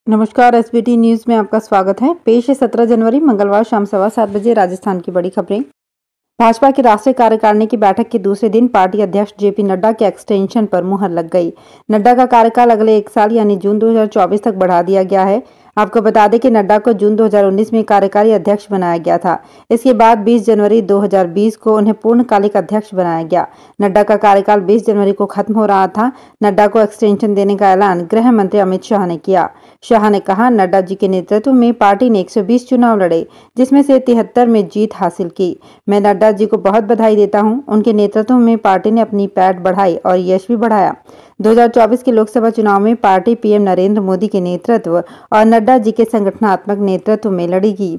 नमस्कार, SBT news में आपका स्वागत है। पेश है 17 जनवरी मंगलवार शाम 7:15 बजे राजस्थान की बड़ी खबरें। भाजपा की राष्ट्रीय कार्यकारिणी की बैठक के दूसरे दिन पार्टी अध्यक्ष जेपी नड्डा के एक्सटेंशन पर मुहर लग गई। नड्डा का कार्यकाल अगले 1 साल यानी जून 2024 तक बढ़ा दिया गया है। आपको बता दें कि नड्डा को जून 2019 में कार्यकारी अध्यक्ष बनाया गया था। इसके बाद 20 जनवरी 2020 को उन्हें पूर्णकालिक अध्यक्ष बनाया गया। नड्डा का कार्यकाल 20 जनवरी को खत्म हो रहा था। नड्डा को एक्सटेंशन देने का ऐलान गृह मंत्री अमित शाह ने किया। शाह ने कहा, नड्डा जी के नेतृत्व में पार्टी ने 120 चुनाव लड़े, जिसमें से 73 में जीत हासिल की। मैं नड्डा जी को बहुत बधाई देता हूं। उनके नेतृत्व में पार्टी ने अपनी पैठ बढ़ाई और यश भी बढ़ाया। 2024 के लोकसभा चुनाव में पार्टी पीएम नरेंद्र मोदी के नेतृत्व और नड्डा जी के संगठनात्मक नेतृत्व में लड़ेगी।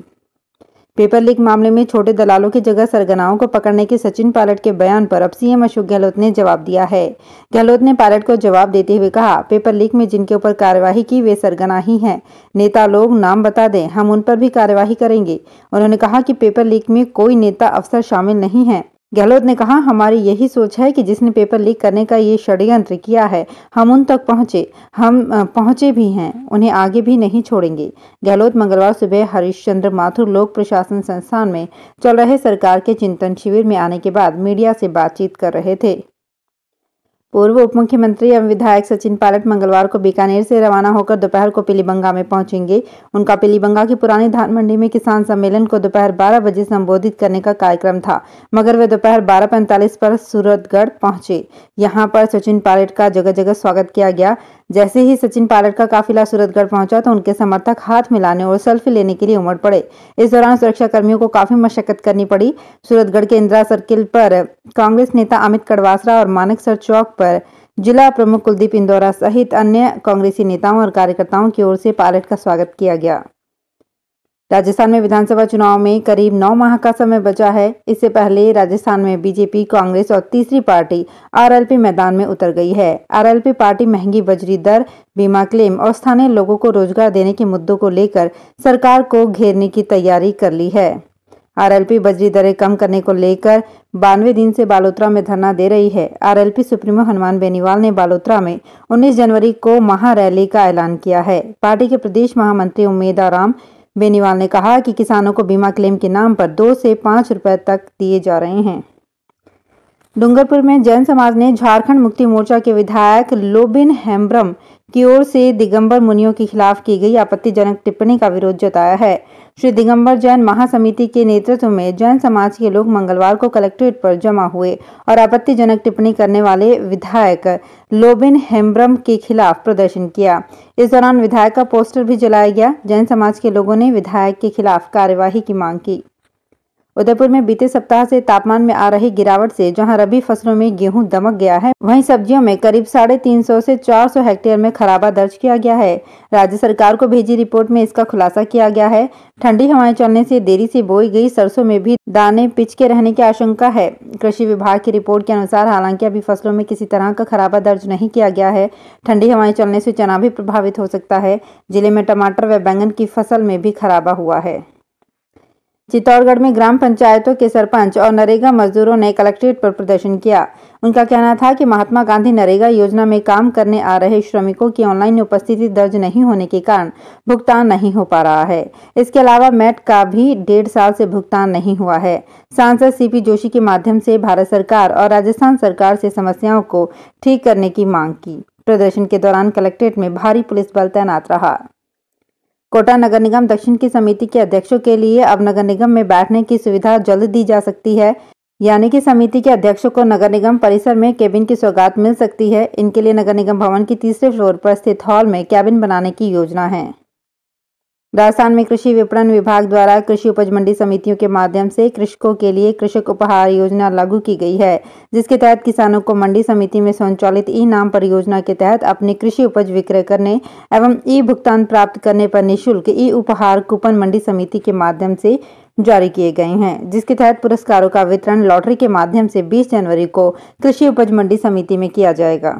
पेपर लीक मामले में छोटे दलालों की जगह सरगनाओं को पकड़ने के सचिन पायलट के बयान पर अब सीएम अशोक गहलोत ने जवाब दिया है। गहलोत ने पायलट को जवाब देते हुए कहा, पेपर लीक में जिनके ऊपर कार्यवाही की वे सरगना ही हैं। नेता लोग नाम बता दें, हम उन पर भी कार्यवाही करेंगे। उन्होंने कहा कि पेपर लीक में कोई नेता अफसर शामिल नहीं है। गहलोत ने कहा, हमारी यही सोच है कि जिसने पेपर लीक करने का ये षड्यंत्र किया है, हम उन तक पहुंचे, हम पहुंचे भी हैं, उन्हें आगे भी नहीं छोड़ेंगे। गहलोत मंगलवार सुबह हरीशचंद्र माथुर लोक प्रशासन संस्थान में चल रहे सरकार के चिंतन शिविर में आने के बाद मीडिया से बातचीत कर रहे थे। पूर्व उप मुख्यमंत्री एवं विधायक सचिन पायलट मंगलवार को बीकानेर से रवाना होकर दोपहर को पीलीबंगा में पहुंचेंगे। उनका पीलीबंगा की पुरानी धान मंडी में किसान सम्मेलन को दोपहर 12 बजे संबोधित करने का कार्यक्रम था, मगर वे दोपहर 12:45 पर सूरतगढ़ पहुंचे। यहां पर सचिन पायलट का जगह जगह स्वागत किया गया। जैसे ही सचिन पायलट का काफिला सूरतगढ़ पहुंचा तो उनके समर्थक हाथ मिलाने और सेल्फी लेने के लिए उमड़ पड़े। इस दौरान सुरक्षा कर्मियों को काफी मशक्कत करनी पड़ी। सूरतगढ़ के इंदिरा सर्किल पर कांग्रेस नेता अमित कड़वासरा और मानेकसर चौक पर जिला प्रमुख कुलदीप इंदौरा सहित अन्य कांग्रेसी नेताओं और कार्यकर्ताओं की ओर से पायलट का स्वागत किया गया। राजस्थान में विधानसभा चुनाव में करीब 9 माह का समय बचा है। इससे पहले राजस्थान में बीजेपी, कांग्रेस और तीसरी पार्टी आरएलपी मैदान में उतर गई है। आरएलपी पार्टी महंगी बजरी दर, बीमा क्लेम और स्थानीय लोगों को रोजगार देने के मुद्दों को लेकर सरकार को घेरने की तैयारी कर ली है। आरएलपी बजरी दरें कम करने को लेकर 92 दिन से बालोतरा में धरना दे रही है। आरएलपी सुप्रीमो हनुमान बेनीवाल ने बालोतरा में 19 जनवरी को महारैली का ऐलान किया है। पार्टी के प्रदेश महामंत्री उम्मेदाराम बेनीवाल ने कहा कि किसानों को बीमा क्लेम के नाम पर 2 से 5 रुपए तक दिए जा रहे हैं। डूंगरपुर में जैन समाज ने झारखंड मुक्ति मोर्चा के विधायक लोबिन हेम्ब्रम की ओर से दिगंबर मुनियों के खिलाफ की गई आपत्तिजनक टिप्पणी का विरोध जताया है। श्री दिगंबर जैन महासमिति के नेतृत्व में जैन समाज के लोग मंगलवार को कलेक्ट्रेट पर जमा हुए और आपत्तिजनक टिप्पणी करने वाले विधायक लोबिन हेम्ब्रम के खिलाफ प्रदर्शन किया। इस दौरान विधायक का पोस्टर भी जलाया गया। जैन समाज के लोगों ने विधायक के खिलाफ कार्यवाही की मांग की। उदयपुर में बीते सप्ताह से तापमान में आ रही गिरावट से जहां रबी फसलों में गेहूं दमक गया है, वहीं सब्जियों में करीब 350 से 400 हेक्टेयर में खराबा दर्ज किया गया है। राज्य सरकार को भेजी रिपोर्ट में इसका खुलासा किया गया है। ठंडी हवाएं चलने से देरी से बोई गई सरसों में भी दाने पिच के रहने की आशंका है। कृषि विभाग की रिपोर्ट के अनुसार हालांकि अभी फसलों में किसी तरह का खराबा दर्ज नहीं किया गया है। ठंडी हवाएं चलने से चना भी प्रभावित हो सकता है। जिले में टमाटर व बैंगन की फसल में भी खराबा हुआ है। चित्तौड़गढ़ में ग्राम पंचायतों के सरपंच और नरेगा मजदूरों ने कलेक्ट्रेट पर प्रदर्शन किया। उनका कहना था कि महात्मा गांधी नरेगा योजना में काम करने आ रहे श्रमिकों की ऑनलाइन उपस्थिति दर्ज नहीं होने के कारण भुगतान नहीं हो पा रहा है। इसके अलावा मैट का भी 1.5 साल से भुगतान नहीं हुआ है। सांसद सीपी जोशी के माध्यम से भारत सरकार और राजस्थान सरकार से समस्याओं को ठीक करने की मांग की। प्रदर्शन के दौरान कलेक्ट्रेट में भारी पुलिस बल तैनात रहा। कोटा नगर निगम दक्षिण की समिति के अध्यक्षों के लिए अब नगर निगम में बैठने की सुविधा जल्द दी जा सकती है, यानी कि समिति के अध्यक्षों को नगर निगम परिसर में केबिन की सौगात मिल सकती है। इनके लिए नगर निगम भवन की 3रे फ्लोर पर स्थित हॉल में केबिन बनाने की योजना है। राजस्थान में कृषि विपणन विभाग द्वारा कृषि उपज मंडी समितियों के माध्यम से कृषकों के लिए कृषक उपहार योजना लागू की गई है, जिसके तहत किसानों को मंडी समिति में संचालित ई नाम परियोजना के तहत अपनी कृषि उपज विक्रय करने एवं ई भुगतान प्राप्त करने पर निःशुल्क ई उपहार कूपन मंडी समिति के माध्यम से जारी किए गए हैं, जिसके तहत पुरस्कारों का वितरण लॉटरी के माध्यम से 20 जनवरी को कृषि उपज मंडी समिति में किया जाएगा।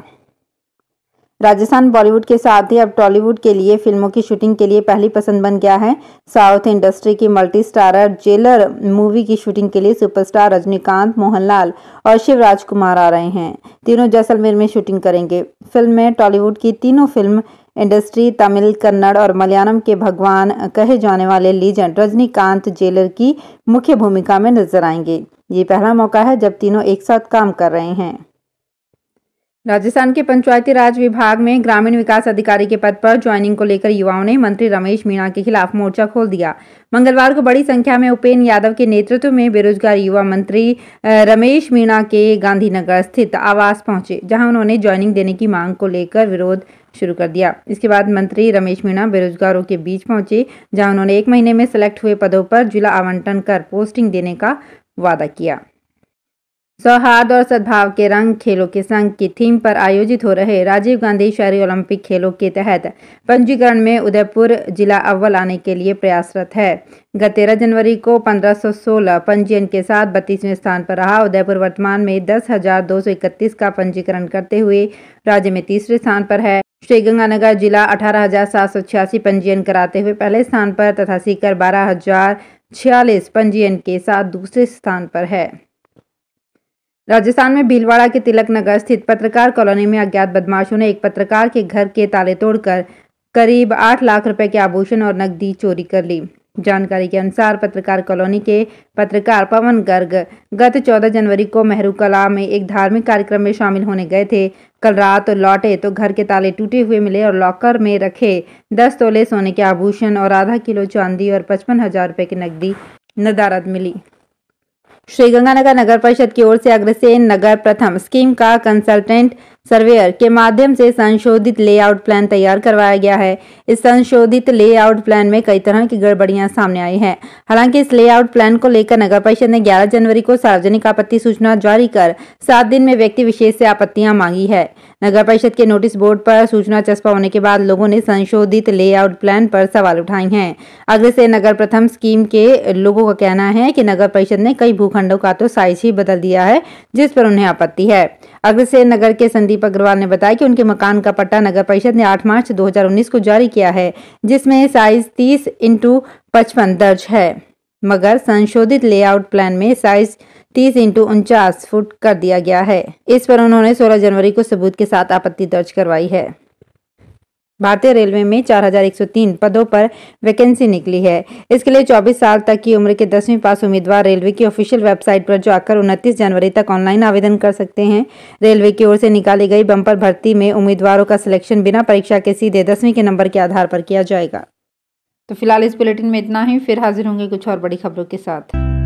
राजस्थान बॉलीवुड के साथ ही अब टॉलीवुड के लिए फिल्मों की शूटिंग के लिए पहली पसंद बन गया है। साउथ इंडस्ट्री की मल्टी स्टारर जेलर मूवी की शूटिंग के लिए सुपरस्टार रजनीकांत, मोहनलाल और शिवराज कुमार आ रहे हैं। तीनों जैसलमेर में शूटिंग करेंगे। फिल्म में टॉलीवुड की तीनों फिल्म इंडस्ट्री तमिल, कन्नड़ और मलयालम के भगवान कहे जाने वाले लीजेंड रजनीकांत जेलर की मुख्य भूमिका में नजर आएंगे। ये पहला मौका है जब तीनों एक साथ काम कर रहे हैं। राजस्थान के पंचायती राज विभाग में ग्रामीण विकास अधिकारी के पद पर ज्वाइनिंग को लेकर युवाओं ने मंत्री रमेश मीणा के खिलाफ मोर्चा खोल दिया। मंगलवार को बड़ी संख्या में उपेन्द्र यादव के नेतृत्व में बेरोजगार युवा मंत्री रमेश मीणा के गांधीनगर स्थित आवास पहुंचे, जहां उन्होंने ज्वाइनिंग देने की मांग को लेकर विरोध शुरू कर दिया। इसके बाद मंत्री रमेश मीणा बेरोजगारों के बीच पहुंचे, जहां उन्होंने 1 महीने में सिलेक्ट हुए पदों पर जिला आवंटन कर पोस्टिंग देने का वादा किया। सौहार्द और सद्भाव के रंग खेलों के संग की थीम पर आयोजित हो रहे राजीव गांधी शहरी ओलंपिक खेलों के तहत पंजीकरण में उदयपुर जिला अव्वल आने के लिए प्रयासरत है। गत 13 जनवरी को 1516 पंजीयन के साथ 32वें स्थान पर रहा। उदयपुर वर्तमान में 10,231 का पंजीकरण करते हुए राज्य में तीसरे स्थान पर है। श्रीगंगानगर जिला 18,786 पंजीयन कराते हुए पहले स्थान पर तथा सीकर 12,046 पंजीयन के साथ दूसरे स्थान पर है। राजस्थान में भीलवाड़ा के तिलक नगर स्थित पत्रकार कॉलोनी में अज्ञात बदमाशों ने एक पत्रकार के घर के ताले तोड़कर करीब 8 लाख रुपए के आभूषण और नकदी चोरी कर ली। जानकारी के अनुसार पत्रकार कॉलोनी के पत्रकार पवन गर्ग गत 14 जनवरी को मेहरू कला में एक धार्मिक कार्यक्रम में शामिल होने गए थे। कल रात लौटे तो घर के ताले टूटे हुए मिले और लॉकर में रखे 10 तोले सोने के आभूषण और आधा किलो चांदी और 55,000 रुपए की नकदी नदारद मिली। श्रीगंगानगर नगर परिषद की ओर से अग्रसेन नगर प्रथम स्कीम का कंसल्टेंट सर्वेयर के माध्यम से संशोधित लेआउट प्लान तैयार करवाया गया है। इस संशोधित लेआउट प्लान में कई तरह की गड़बड़ियां सामने आई हैं। हालांकि इस लेआउट प्लान को लेकर नगर परिषद ने 11 जनवरी को सार्वजनिक आपत्ति सूचना जारी कर 7 दिन में व्यक्ति विशेष से आपत्तियां मांगी है। नगर परिषद के नोटिस बोर्ड पर सूचना चस्पा होने के बाद लोगों ने संशोधित लेआउट प्लान पर सवाल उठाए हैं। अग्रसेन नगर प्रथम स्कीम के लोगों का कहना है कि नगर परिषद ने कई भूखंडों का तो साइज ही बदल दिया है, जिस पर उन्हें आपत्ति है। अग्रसेन नगर के संदीप अग्रवाल ने बताया कि उनके मकान का पट्टा नगर परिषद ने 8 मार्च 2019 को जारी किया है, जिसमें साइज 30x55 दर्ज है, मगर संशोधित लेआउट प्लान में साइज 30x49 फुट कर दिया गया है। इस पर उन्होंने 16 जनवरी को सबूत के साथ आपत्ति दर्ज करवाई है। भारतीय रेलवे में 4,103 पदों पर वैकेंसी निकली है। इसके लिए 24 साल तक की उम्र के 10वीं पास उम्मीदवार रेलवे की ऑफिशियल वेबसाइट पर जाकर 29 जनवरी तक ऑनलाइन आवेदन कर सकते हैं। रेलवे की ओर से निकाली गई बम्पर भर्ती में उम्मीदवारों का सिलेक्शन बिना परीक्षा के सीधे 10वीं के नंबर के आधार पर किया जाएगा। तो फिलहाल इस बुलेटिन में इतना ही, फिर हाजिर होंगे कुछ और बड़ी खबरों के साथ।